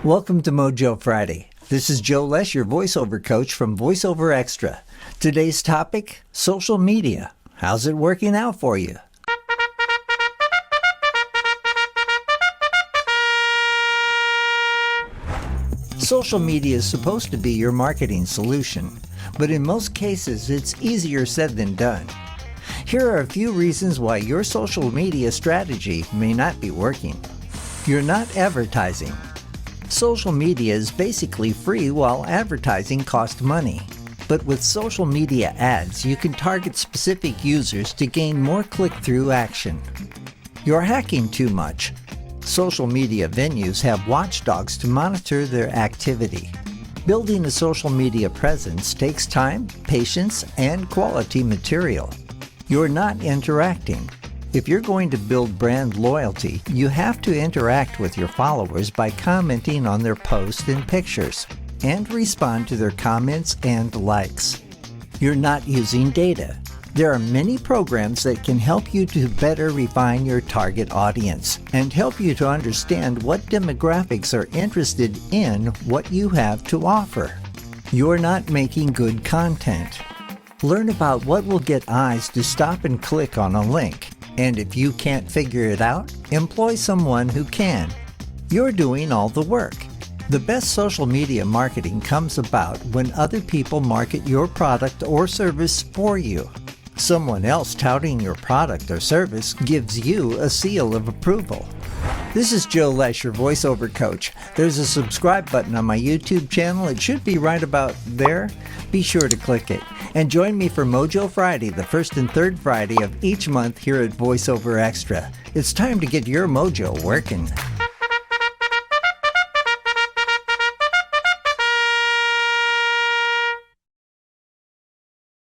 Welcome to Mojo Friday. This is Joe Lesh, your voiceover coach from VoiceOver Extra. Today's topic, social media. How's it working out for you? Social media is supposed to be your marketing solution, but in most cases, it's easier said than done. Here are a few reasons why your social media strategy may not be working. You're not advertising. Social media is basically free while advertising costs money. But with social media ads, you can target specific users to gain more click-through action. You're hacking too much. Social media venues have watchdogs to monitor their activity. Building a social media presence takes time, patience, and quality material. You're not interacting. If you're going to build brand loyalty, you have to interact with your followers by commenting on their posts and pictures, and respond to their comments and likes. You're not using data. There are many programs that can help you to better refine your target audience and help you to understand what demographics are interested in what you have to offer. You're not making good content. Learn about what will get eyes to stop and click on a link. And if you can't figure it out, employ someone who can. You're doing all the work. The best social media marketing comes about when other people market your product or service for you. Someone else touting your product or service gives you a seal of approval. This is Joe Lesh, your voiceover coach. There's a subscribe button on my YouTube channel. It should be right about there. Be sure to click it. And join me for Mojo Friday, the first and third Friday of each month here at VoiceOver Extra. It's time to get your mojo working.